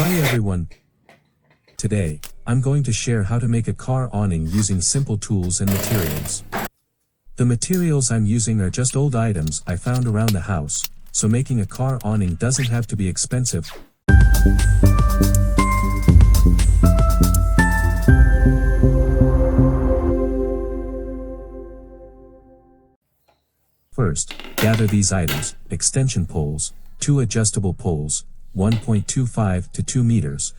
Hi everyone. Today, I'm going to share how to make a car awning using simple tools and materials. The materials I'm using are just old items I found around the house, so making a car awning doesn't have to be expensive. First, gather these items: extension poles, 2 adjustable poles, 1.25 to 2 meters,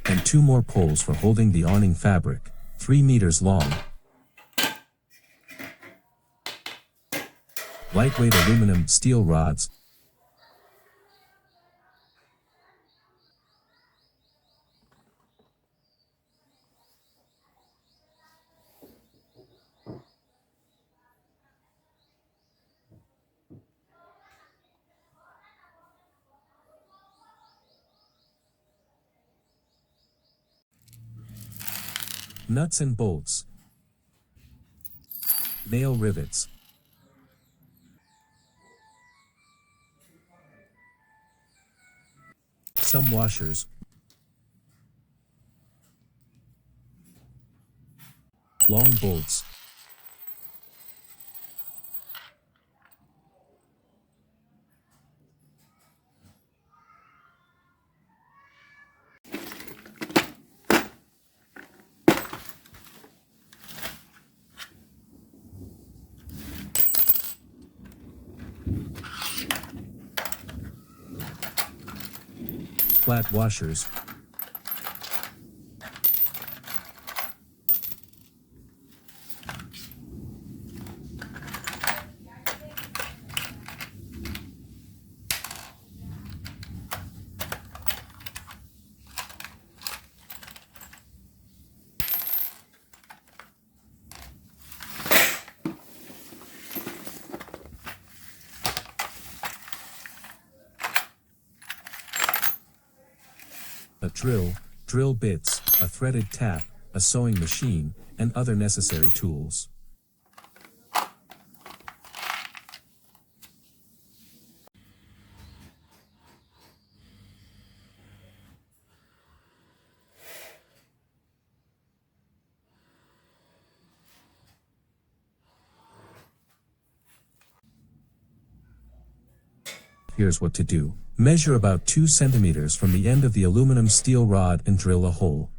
and 2 more poles for holding the awning fabric, 3 meters long. Lightweight aluminum steel rods, nuts and bolts, nail rivets, some washers, long bolts, flat washers, a drill bits, a threaded tap, a sewing machine, and other necessary tools. Here's what to do. Measure about 2 centimeters from the end of the aluminum steel rod and drill a hole.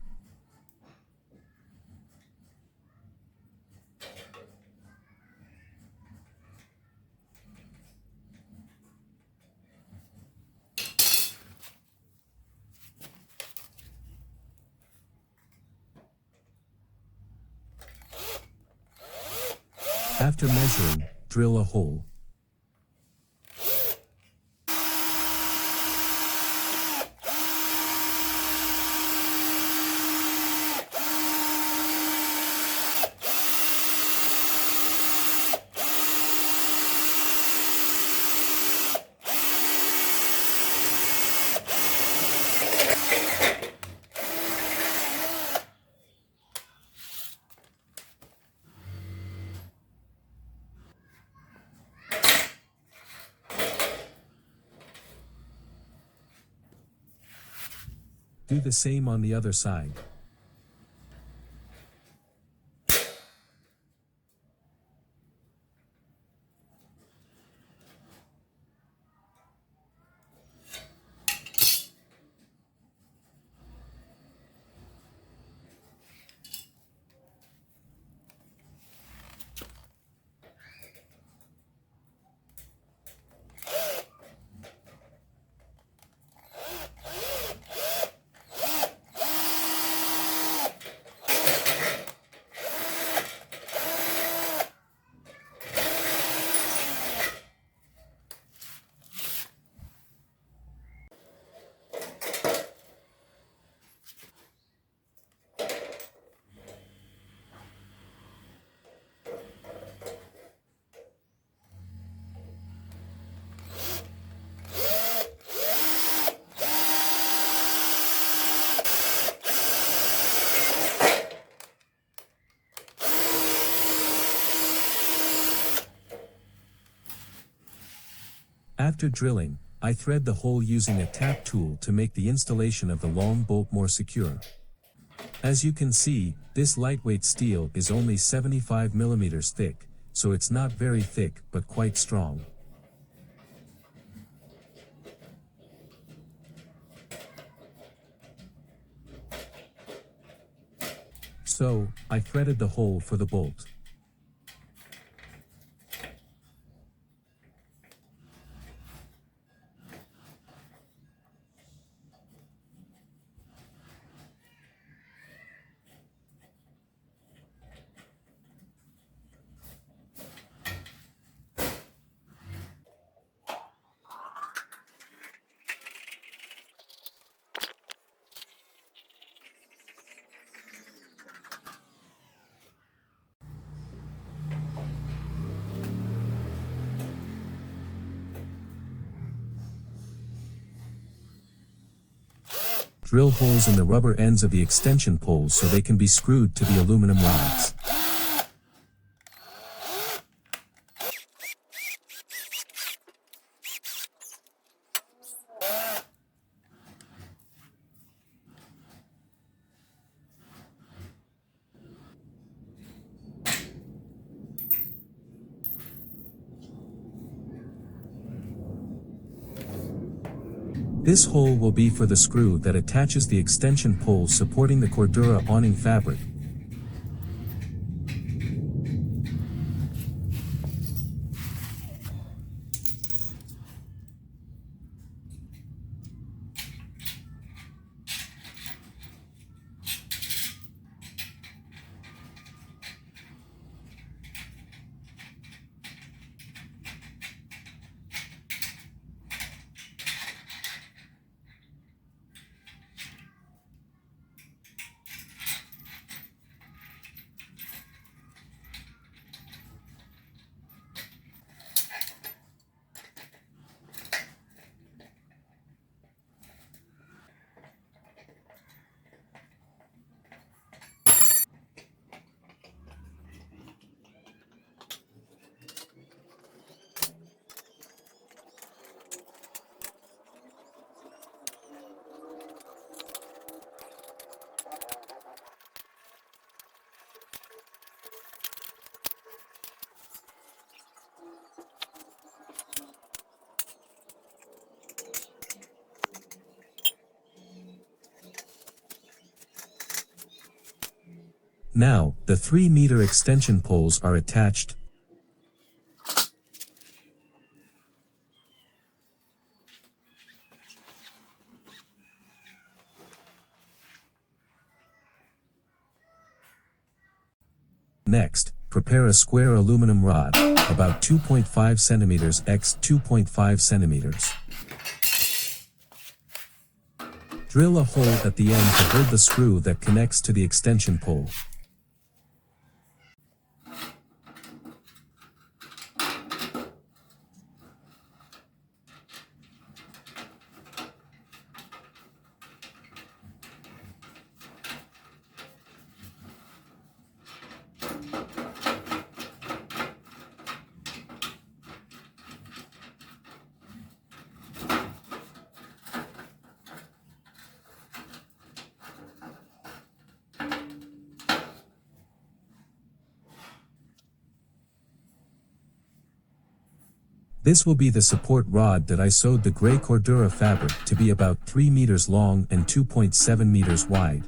After measuring, drill a hole. Do the same on the other side. After drilling, I thread the hole using a tap tool to make the installation of the long bolt more secure. As you can see, this lightweight steel is only 75 millimeters thick, so it's not very thick but quite strong. So, I threaded the hole for the bolt. Drill holes in the rubber ends of the extension poles so they can be screwed to the aluminum rods. This hole will be for the screw that attaches the extension poles supporting the Cordura awning fabric. Now, the 3-meter extension poles are attached. Next, prepare a square aluminum rod, about 2.5 centimeters x 2.5 centimeters. Drill a hole at the end to hold the screw that connects to the extension pole. This will be the support rod that I sewed the gray Cordura fabric to be about 3 meters long and 2.7 meters wide.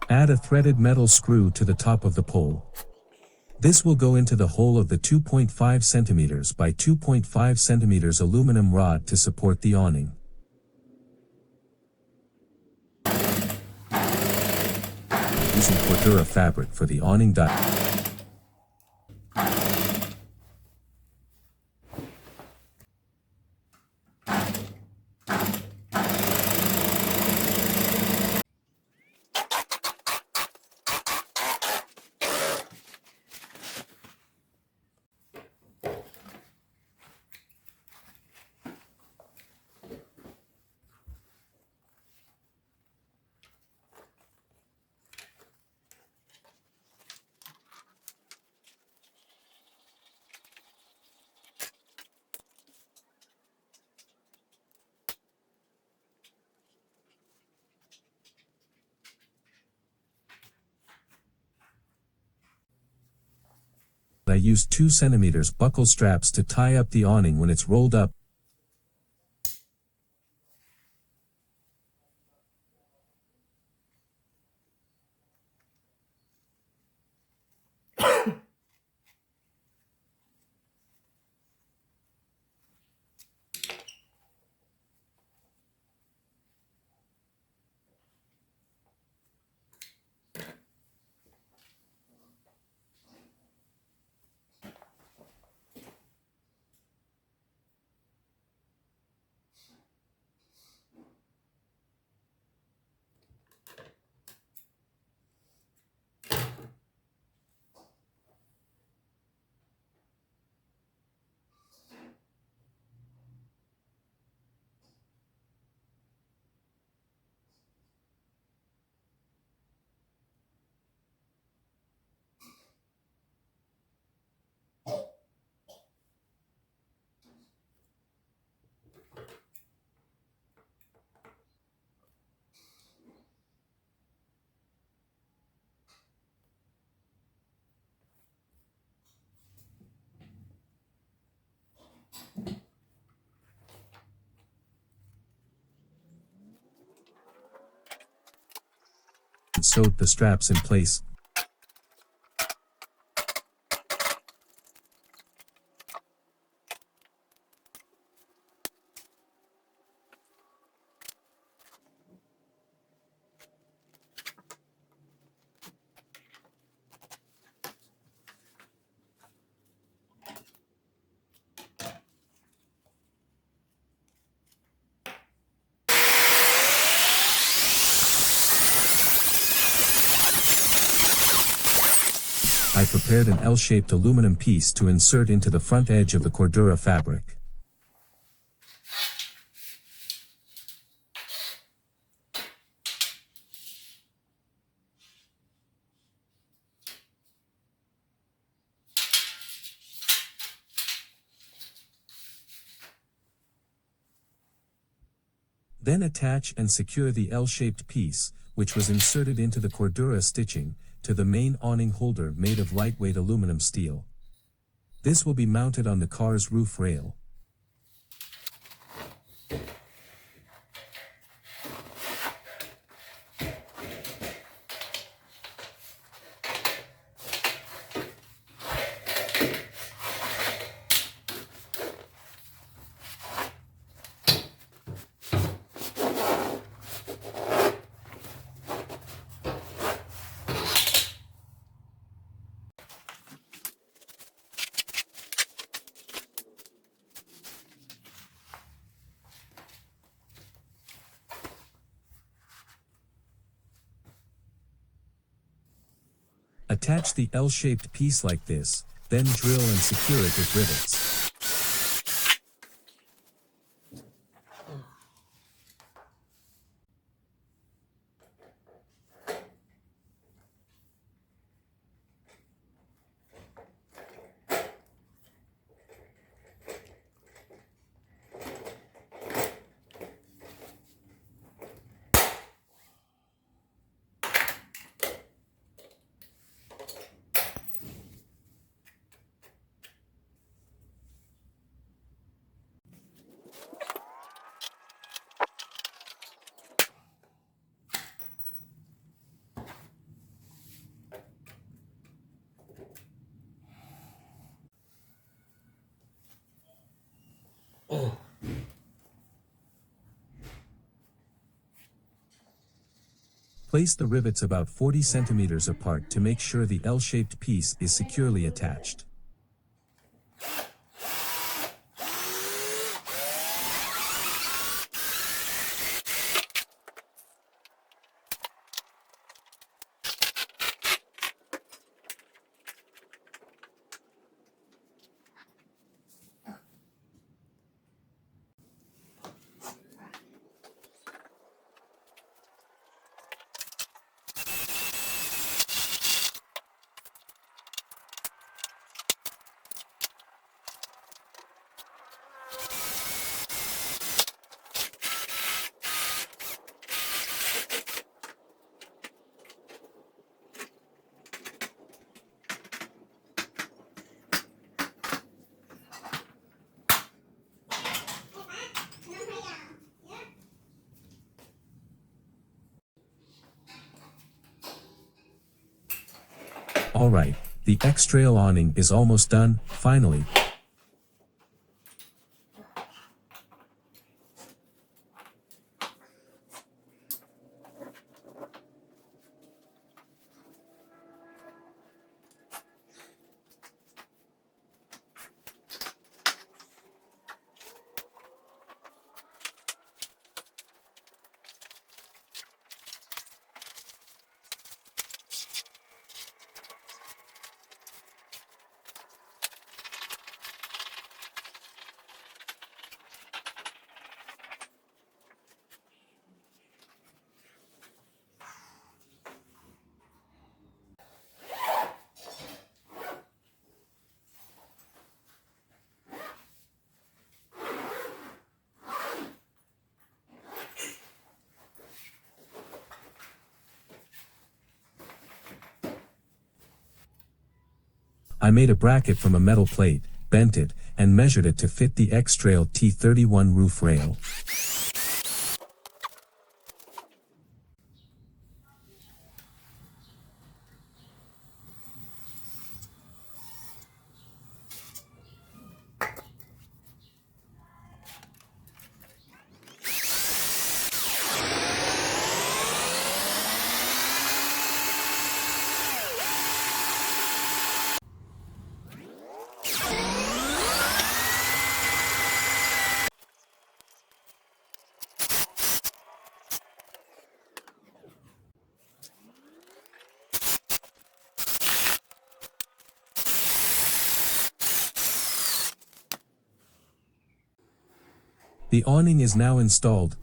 Add a threaded metal screw to the top of the pole. This will go into the hole of the 2.5 centimeters by 2.5 centimeters aluminum rod to support the awning. Using Cordura fabric for the awning die. I used 2 centimeters buckle straps to tie up the awning when it's rolled up. And sewed the straps in place. I prepared an L-shaped aluminum piece to insert into the front edge of the Cordura fabric. Then attach and secure the L-shaped piece, which was inserted into the Cordura stitching, to the main awning holder made of lightweight aluminum steel. This will be mounted on the car's roof rail. Attach the L-shaped piece like this, then drill and secure it with rivets. Place the rivets about 40 centimeters apart to make sure the L-shaped piece is securely attached. Alright, the X-Trail awning is almost done, finally. I made a bracket from a metal plate, bent it, and measured it to fit the X-Trail T31 roof rail. The awning is now installed.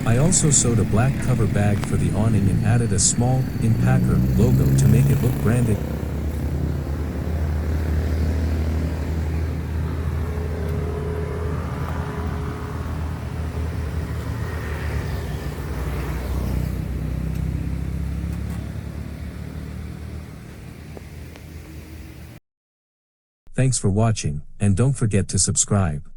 I also sewed a black cover bag for the awning and added a small Impacker logo to make it look branded. Thanks for watching, and don't forget to subscribe.